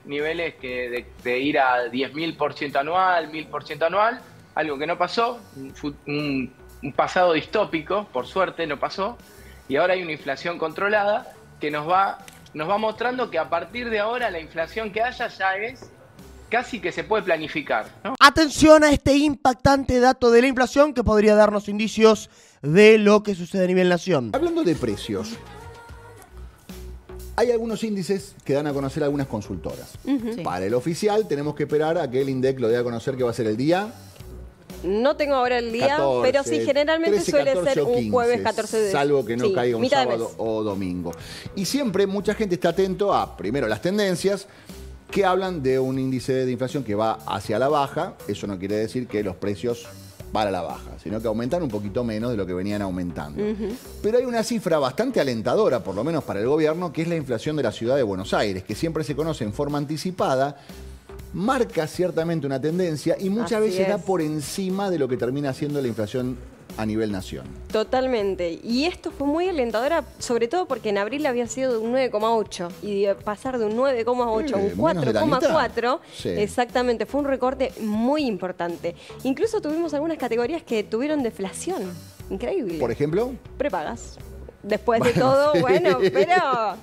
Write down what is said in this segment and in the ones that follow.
niveles de ir a 10.000% anual, 1.000% anual, algo que no pasó, un pasado distópico, por suerte no pasó, y ahora hay una inflación controlada que nos va mostrando que a partir de ahora la inflación que haya ya es casi que se puede planificar, ¿no? Atención a este impactante dato de la inflación que podría darnos indicios de lo que sucede a nivel nación. Hablando de precios, hay algunos índices que dan a conocer algunas consultoras. Sí. Para el oficial tenemos que esperar a que el INDEC lo dé a conocer, que va a ser el día No tengo ahora el día, 14, pero sí, generalmente 13, suele 14 ser o un 15, jueves 14 de salvo que no sí, caiga un mitad de sábado mes. o domingo. Y siempre mucha gente está atento a, primero, las tendencias que hablan de un índice de inflación que va hacia la baja. Eso no quiere decir que los precios van a la baja, sino que aumentan un poquito menos de lo que venían aumentando. Pero hay una cifra bastante alentadora, por lo menos para el gobierno, que es la inflación de la ciudad de Buenos Aires, que siempre se conoce en forma anticipada, marca ciertamente una tendencia y muchas Así veces da es. por encima de lo que termina siendo la inflación a nivel nación. Totalmente. Y esto fue muy alentadora, sobre todo porque en abril había sido de un 9,8 y de pasar de un 9,8 a un menos de la 4,4, Sí. exactamente, fue un recorte muy importante. Incluso tuvimos algunas categorías que tuvieron deflación. Increíble. Por ejemplo, Prepagas. Después de Bueno, todo, sí. bueno, pero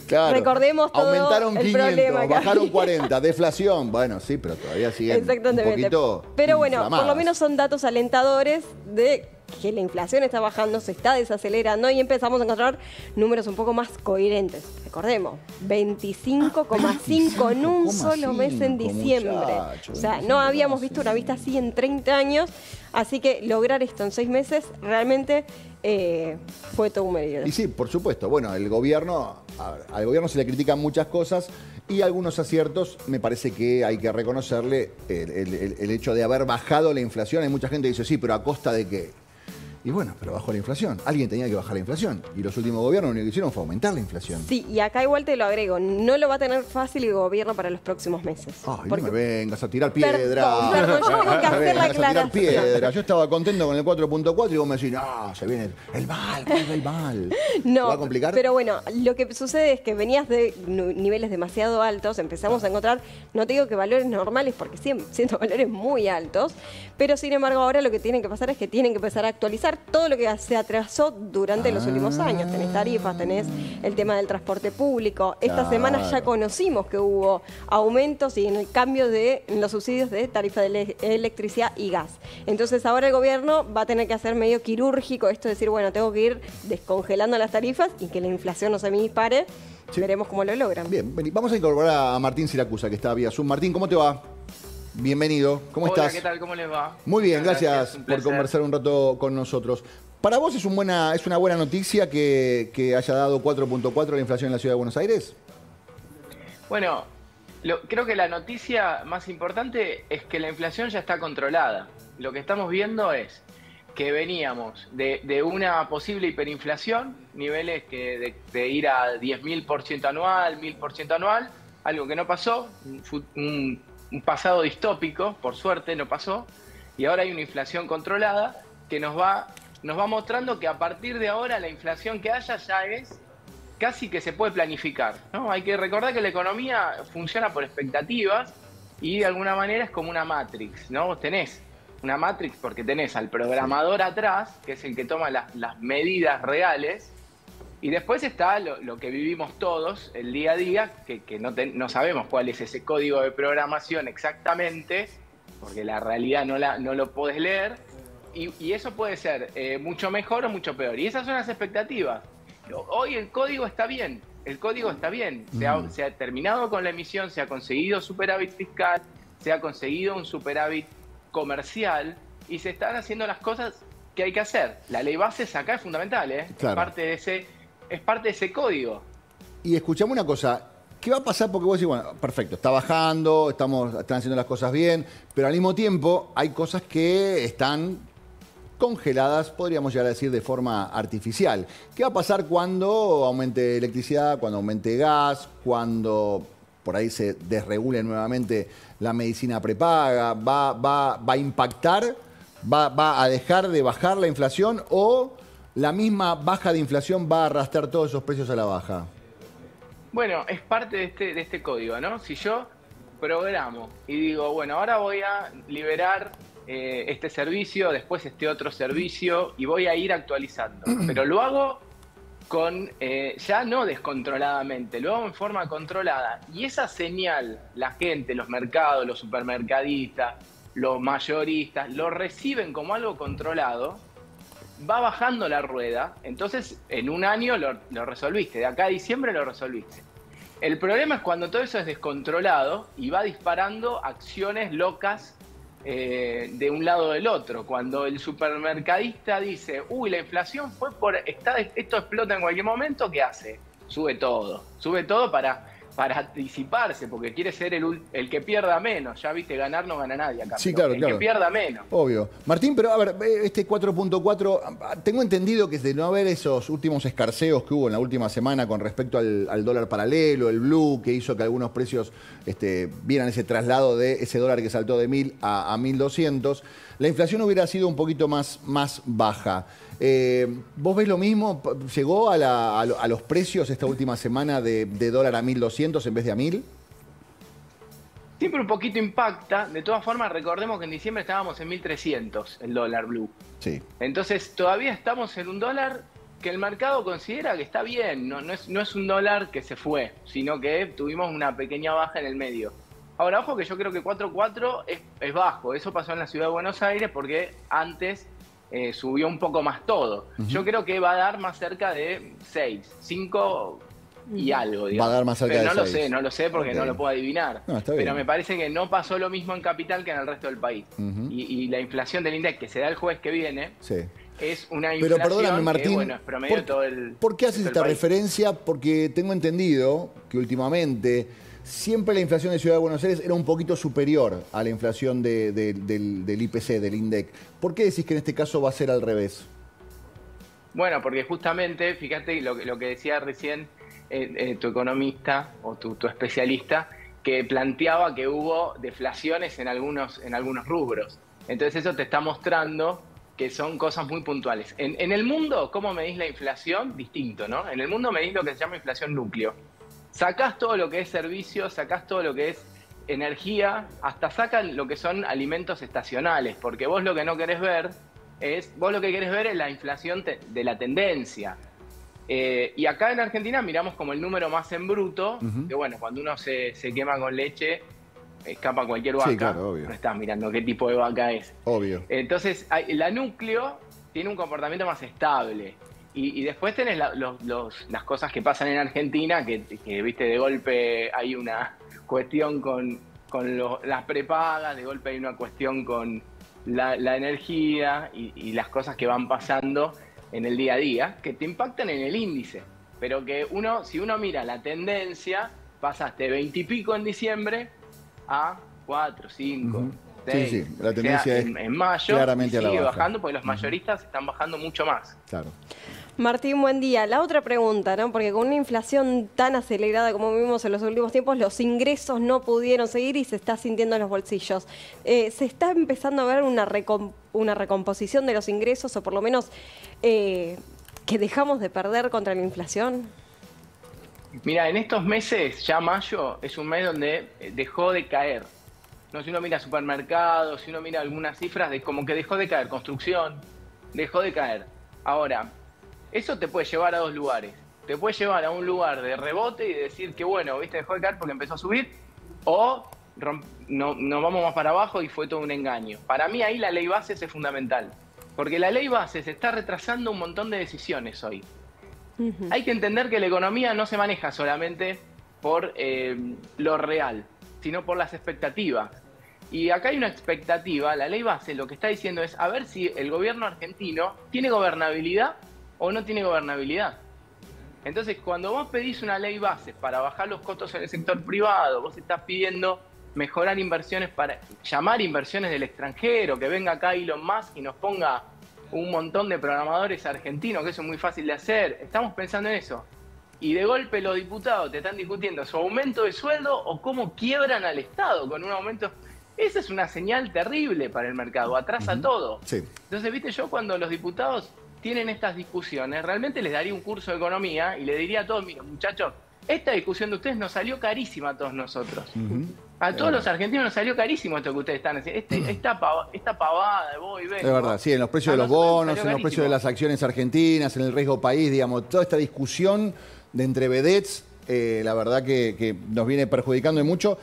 claro, recordemos todo aumentaron el 500, problema que bajaron había. 40, deflación. Bueno, sí, pero todavía siguen un Exactamente. poquito Pero bueno, por inflamadas. lo menos son datos alentadores de que la inflación está bajando, se está desacelerando y empezamos a encontrar números un poco más coherentes. Recordemos, 25,5 en un solo mes en 25, diciembre. muchachos, O sea, no 25,5. habíamos visto una vista así en 30 años, así que lograr esto en 6 meses realmente fue todo un mérito. Y sí, por supuesto. Bueno, el gobierno, al gobierno se le critican muchas cosas y algunos aciertos me parece que hay que reconocerle el hecho de haber bajado la inflación. Hay mucha gente que dice, sí, pero ¿a costa de qué? Y bueno, pero bajó la inflación. Alguien tenía que bajar la inflación. Y los últimos gobiernos lo único que hicieron fue aumentar la inflación. Sí, y acá igual te lo agrego, no lo va a tener fácil el gobierno para los próximos meses. Ay, Porque- no me vengas a tirar piedra. Perdón, yo tengo que No me hacer la vengas a tirar aclaración. piedra. Yo estaba contento con el 4.4 y vos me decís, no, se viene el mal, vuelve el mal. No, ¿Se va a complicar? pero bueno, lo que sucede es que venías de niveles demasiado altos, empezamos a encontrar, no te digo que valores normales, porque siguen siendo valores muy altos, pero sin embargo ahora lo que tienen que pasar es que tienen que empezar a actualizar todo lo que se atrasó durante los últimos años. Tenés tarifas, tenés el tema del transporte público. Esta Claro. semana ya conocimos que hubo aumentos y en el cambio en los subsidios de tarifa de electricidad y gas. Entonces ahora el gobierno va a tener que hacer medio quirúrgico esto de decir, bueno, tengo que ir descongelando las tarifas y que la inflación no se me dispare. Sí. Veremos cómo lo logran. Bien, vení, vamos a incorporar a Martín Siracusa, que está vía Zoom. Martín, ¿cómo te va? Bienvenido, ¿cómo Hola, estás? ¿qué tal? ¿Cómo les va? Muy bien, Muchas gracias un por placer. conversar un rato con nosotros. ¿Para vos es una buena noticia que haya dado 4.4 la inflación en la Ciudad de Buenos Aires? Bueno, creo que la noticia más importante es que la inflación ya está controlada. Lo que estamos viendo es que veníamos de una posible hiperinflación, niveles de ir a 10.000% anual, 1.000% anual, algo que no pasó, un pasado distópico, por suerte no pasó, y ahora hay una inflación controlada que nos va mostrando que a partir de ahora la inflación que haya ya es casi que se puede planificar, ¿no? Hay que recordar que la economía funciona por expectativas y de alguna manera es como una matrix, ¿no? Vos tenés una matrix porque tenés al programador atrás, que es el que toma las medidas reales, y después está lo que vivimos todos, el día a día, que no sabemos cuál es ese código de programación exactamente, porque la realidad no lo podés leer, y eso puede ser mucho mejor o mucho peor. Y esas son las expectativas. Hoy el código está bien, se ha terminado con la emisión, se ha conseguido superávit fiscal, se ha conseguido un superávit comercial y se están haciendo las cosas que hay que hacer. La ley bases acá es fundamental, Claro. Es parte de ese código. Y escuchame una cosa, ¿qué va a pasar? Porque vos decís, bueno, perfecto, está bajando, están haciendo las cosas bien, pero al mismo tiempo hay cosas que están congeladas, podríamos llegar a decir, de forma artificial. ¿Qué va a pasar cuando aumente electricidad, cuando aumente gas, cuando por ahí se desregule nuevamente la medicina prepaga? ¿Va a impactar? ¿Va a dejar de bajar la inflación o la misma baja de inflación va a arrastrar todos esos precios a la baja? Bueno, es parte de este código, ¿no? Si yo programo y digo, bueno, ahora voy a liberar este servicio, después este otro servicio y voy a ir actualizando. Pero lo hago con ya no descontroladamente, lo hago en forma controlada. Y esa señal, la gente, los mercados, los supermercadistas, los mayoristas, lo reciben como algo controlado, va bajando la rueda, entonces en un año lo resolviste, de acá a diciembre lo resolviste. El problema es cuando todo eso es descontrolado y va disparando acciones locas de un lado o del otro. Cuando el supermercadista dice, uy, la inflación fue por, esto explota en cualquier momento, ¿qué hace? Sube todo para anticiparse, porque quiere ser el que pierda menos. Ya viste, ganar no gana nadie acá. Sí, claro, el que pierda menos. Obvio. Martín, pero a ver, este 4.4, tengo entendido que de no haber esos últimos escarceos que hubo en la última semana con respecto al dólar paralelo, el blue, que hizo que algunos precios vieran ese traslado de ese dólar que saltó de 1.000 a 1.200, la inflación hubiera sido un poquito más baja. ¿Vos ves lo mismo? ¿Llegó a los precios esta última semana de dólar a 1.200 en vez de a 1.000? Siempre un poquito impacta. De todas formas, recordemos que en diciembre estábamos en 1.300 el dólar blue. Sí. Entonces todavía estamos en un dólar que el mercado considera que está bien. No es un dólar que se fue, sino que tuvimos una pequeña baja en el medio. Ahora, ojo que yo creo que 4.4 es bajo. Eso pasó en la ciudad de Buenos Aires porque antes subió un poco más todo. Yo creo que va a dar más cerca de 6, 5 y algo, digamos. Va a dar más cerca de 6. No lo sé porque Okay. no lo puedo adivinar. No, está bien. Pero me parece que no pasó lo mismo en Capital que en el resto del país. Y la inflación del INDEC que se da el jueves que viene es una inflación pero perdóname, Martín, que, bueno, es promedio de todo el ¿por qué haces esta referencia? Porque tengo entendido que últimamente siempre la inflación de Ciudad de Buenos Aires era un poquito superior a la inflación del IPC, del INDEC. ¿Por qué decís que en este caso va a ser al revés? Bueno, porque justamente, fíjate lo que decía recién tu economista o tu especialista, que planteaba que hubo deflaciones en algunos rubros. Entonces eso te está mostrando que son cosas muy puntuales. En el mundo, ¿cómo medís la inflación? Distinto, ¿no? En el mundo medís lo que se llama inflación núcleo. Sacás todo lo que es servicios, sacás todo lo que es energía, hasta sacan lo que son alimentos estacionales, porque vos lo que no querés ver es la inflación de la tendencia. Y acá en Argentina miramos como el número más en bruto, que bueno, cuando uno se quema con leche, escapa cualquier vaca. Sí, claro, obvio. No estás mirando qué tipo de vaca es. Obvio. Entonces, la núcleo tiene un comportamiento más estable. Y después tenés las cosas que pasan en Argentina, que viste, de golpe hay una cuestión con las prepagas, de golpe hay una cuestión con la energía y las cosas que van pasando en el día a día, que te impactan en el índice. Pero que si uno mira la tendencia, pasaste 20 y pico en diciembre a 4, 5, 6. Sí, la tendencia es en mayo claramente a la sigue baja. bajando porque los mayoristas están bajando mucho más. Claro. Martín, buen día. La otra pregunta, ¿no? Porque con una inflación tan acelerada como vimos en los últimos tiempos, los ingresos no pudieron seguir y se está sintiendo en los bolsillos. ¿Se está empezando a ver una recomposición de los ingresos o por lo menos que dejamos de perder contra la inflación? Mira, en estos meses, ya mayo, es un mes donde dejó de caer. No, si uno mira supermercados, si uno mira algunas cifras, de como que dejó de caer. Construcción, dejó de caer. Ahora, eso te puede llevar a dos lugares. Te puede llevar a un lugar de rebote y decir que, bueno, viste, dejó de caer porque empezó a subir, o nos vamos más para abajo y fue todo un engaño. Para mí ahí la ley bases es fundamental, porque la ley bases está retrasando un montón de decisiones hoy. Hay que entender que la economía no se maneja solamente por lo real, sino por las expectativas. Y acá hay una expectativa, la ley base lo que está diciendo es a ver si el gobierno argentino tiene gobernabilidad o no tiene gobernabilidad. Entonces, cuando vos pedís una ley base para bajar los costos en el sector privado, vos estás pidiendo mejorar inversiones, para llamar inversiones del extranjero, que venga acá Elon Musk y nos ponga un montón de programadores argentinos, que eso es muy fácil de hacer. Estamos pensando en eso. Y de golpe los diputados te están discutiendo su aumento de sueldo o cómo quiebran al Estado con un aumento. Esa es una señal terrible para el mercado, atrasa todo. Sí. Entonces, viste, yo cuando los diputados tienen estas discusiones, realmente les daría un curso de economía y le diría a todos, miren, muchachos, esta discusión de ustedes nos salió carísima a todos nosotros. A todos verdad. los argentinos nos salió carísimo esto que ustedes están haciendo. Esta pavada de voy y vengo. Es verdad, sí, en los precios de los nosotros nos bonos, salió en los precios de las acciones argentinas, en el riesgo país, digamos, toda esta discusión de entre vedettes, la verdad que nos viene perjudicando y mucho,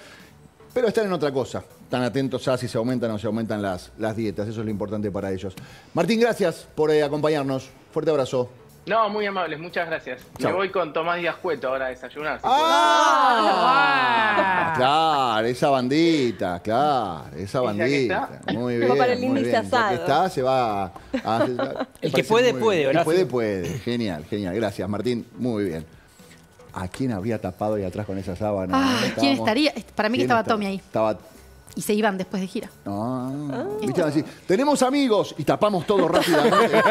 pero están en otra cosa. Están atentos a si se aumentan o no se aumentan las dietas, eso es lo importante para ellos. Martín, gracias por acompañarnos. Fuerte abrazo. No, muy amables, muchas gracias. Chao. Me voy con Tomás Díaz Cueto ahora a desayunar. si Claro, esa bandita, claro, esa ¿Y ya que bandita. está? Muy Va bien, para el muy índice bien. Ya que asado. está, se va a El que parece puede, muy puede, bien. El que Horacio. puede. Genial, genial. Gracias, Martín. Muy bien. ¿A quién habría tapado ahí atrás con esa sábana? Ay, ¿quién estaría? Para mí que ¿Quién estaba Tommy ahí. Estaba... Y se iban después de gira. ¿Viste? Así, tenemos amigos y tapamos todo rápidamente.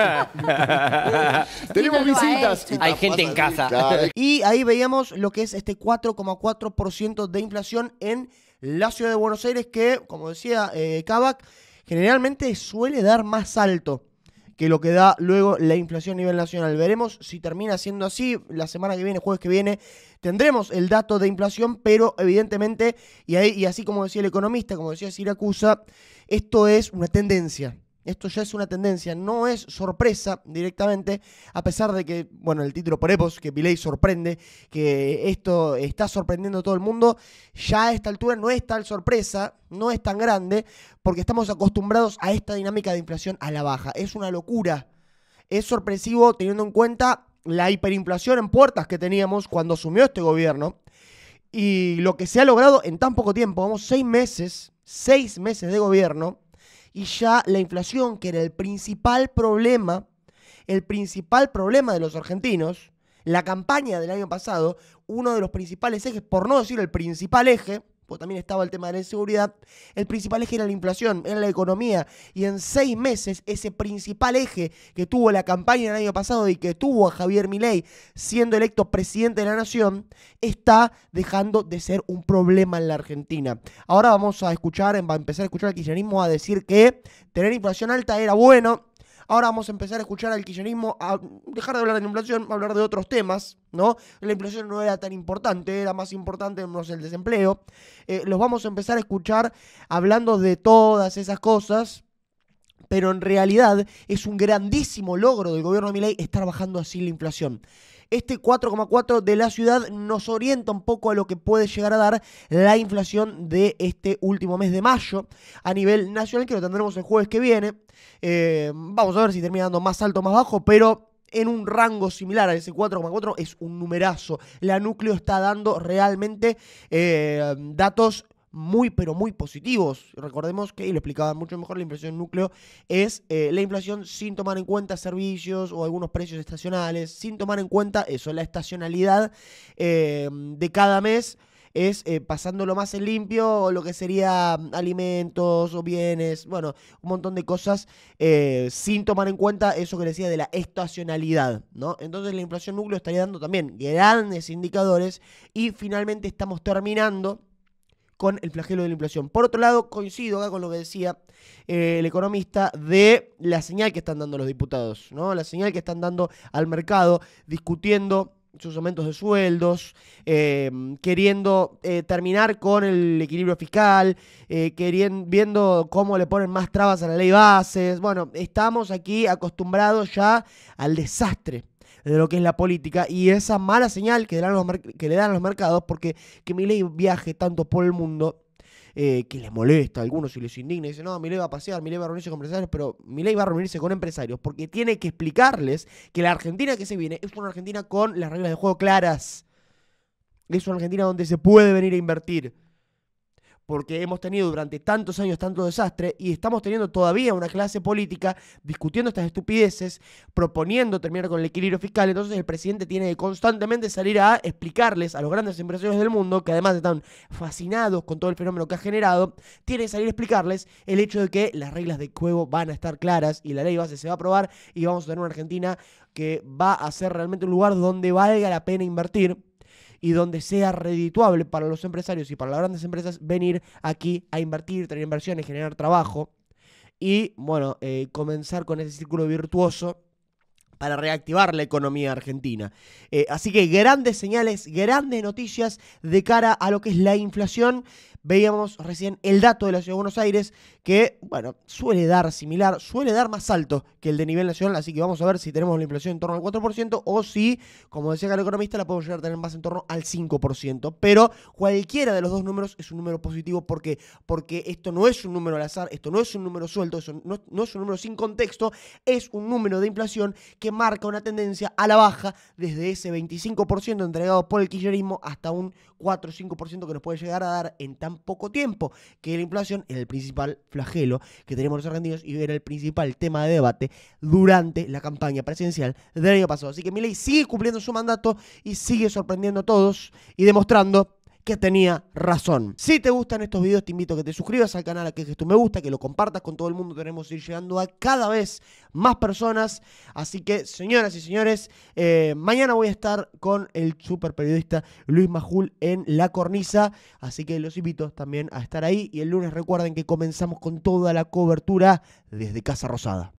Tenemos Y no lo ha visitas. hecho. y Hay tapás gente en así, casa. claro. Y ahí veíamos lo que es este 4,4% de inflación en la ciudad de Buenos Aires, que, como decía Kavak, generalmente suele dar más alto que lo que da luego la inflación a nivel nacional. Veremos si termina siendo así. La semana que viene, jueves que viene, tendremos el dato de inflación, pero evidentemente, y así como decía el economista, como decía Siracusa, esto es una tendencia. Esto ya es una tendencia, no es sorpresa directamente, a pesar de que, bueno, el título ponemos que Milei sorprende, que esto está sorprendiendo a todo el mundo, ya a esta altura no es tal sorpresa, no es tan grande, porque estamos acostumbrados a esta dinámica de inflación a la baja. Es una locura, es sorpresivo teniendo en cuenta la hiperinflación en puertas que teníamos cuando asumió este gobierno, y lo que se ha logrado en tan poco tiempo, vamos 6 meses de gobierno, y ya la inflación, que era el principal problema de los argentinos, la campaña del año pasado, uno de los principales ejes, por no decir el principal eje, pues también estaba el tema de la inseguridad, el principal eje era la inflación, era la economía, y en 6 meses ese principal eje que tuvo la campaña del año pasado y que tuvo a Javier Milei siendo electo presidente de la nación, está dejando de ser un problema en la Argentina. Ahora vamos a empezar a escuchar al kirchnerismo a decir que tener inflación alta era bueno. Ahora vamos a empezar a escuchar al kirchnerismo a dejar de hablar de la inflación, a hablar de otros temas, ¿no? La inflación no era tan importante, era más importante, no sé, el desempleo. Los vamos a empezar a escuchar hablando de todas esas cosas, pero en realidad es un grandísimo logro del gobierno de Milei estar bajando así la inflación. Este 4,4 de la ciudad nos orienta un poco a lo que puede llegar a dar la inflación de este último mes de mayo a nivel nacional, que lo tendremos el jueves que viene. Vamos a ver si termina dando más alto o más bajo, pero en un rango similar a ese 4,4 es un numerazo. La Núcleo está dando realmente datos muy, pero muy positivos. Recordemos que, y lo explicaba mucho mejor, la inflación núcleo es la inflación sin tomar en cuenta servicios o algunos precios estacionales, sin tomar en cuenta eso, la estacionalidad de cada mes. Es pasándolo más en limpio, lo que sería alimentos o bienes, bueno, un montón de cosas sin tomar en cuenta eso que decía de la estacionalidad, ¿no? Entonces la inflación núcleo estaría dando también grandes indicadores y finalmente estamos terminando con el flagelo de la inflación. Por otro lado, coincido acá con lo que decía el economista de la señal que están dando los diputados, ¿no? La señal que están dando al mercado, discutiendo sus aumentos de sueldos, queriendo terminar con el equilibrio fiscal, viendo cómo le ponen más trabas a la ley bases. Bueno, estamos aquí acostumbrados ya al desastre de lo que es la política y esa mala señal que le dan a los mercados, porque que Milei viaje tanto por el mundo, que les molesta a algunos y les indigna, y dicen, no, Milei va a pasear, Milei va a reunirse con empresarios, pero Milei va a reunirse con empresarios porque tiene que explicarles que la Argentina que se viene es una Argentina con las reglas de juego claras, es una Argentina donde se puede venir a invertir, porque hemos tenido durante tantos años tanto desastre y estamos teniendo todavía una clase política discutiendo estas estupideces, proponiendo terminar con el equilibrio fiscal. Entonces el presidente tiene que constantemente salir a explicarles a los grandes empresarios del mundo, que además están fascinados con todo el fenómeno que ha generado, tiene que salir a explicarles el hecho de que las reglas de juego van a estar claras y la ley base se va a aprobar y vamos a tener una Argentina que va a ser realmente un lugar donde valga la pena invertir y donde sea redituable para los empresarios y para las grandes empresas venir aquí a invertir, tener inversiones, generar trabajo y, bueno, comenzar con ese círculo virtuoso para reactivar la economía argentina. Así que grandes señales, grandes noticias de cara a lo que es la inflación. Veíamos recién el dato de la Ciudad de Buenos Aires que, bueno, suele dar similar, suele dar más alto que el de nivel nacional, así que vamos a ver si tenemos la inflación en torno al 4% o si, como decía acá el economista, la podemos llegar a tener más en torno al 5%. Pero cualquiera de los dos números es un número positivo. ¿Por qué? Porque esto no es un número al azar, esto no es un número suelto, eso no es un número sin contexto, es un número de inflación que marca una tendencia a la baja desde ese 25% entregado por el kirchnerismo hasta un 4 o 5% que nos puede llegar a dar en tan poco tiempo, que la inflación es el principal flagelo que tenemos los argentinos y era el principal tema de debate durante la campaña presidencial del año pasado. Así que Milei sigue cumpliendo su mandato y sigue sorprendiendo a todos y demostrando que tenía razón. Si te gustan estos videos, te invito a que te suscribas al canal, a que dejes tu me gusta, que lo compartas con todo el mundo. Tenemos que ir llegando a cada vez más personas. Así que, señoras y señores, mañana voy a estar con el super periodista Luis Majul en La Cornisa. Así que los invito también a estar ahí. Y el lunes recuerden que comenzamos con toda la cobertura desde Casa Rosada.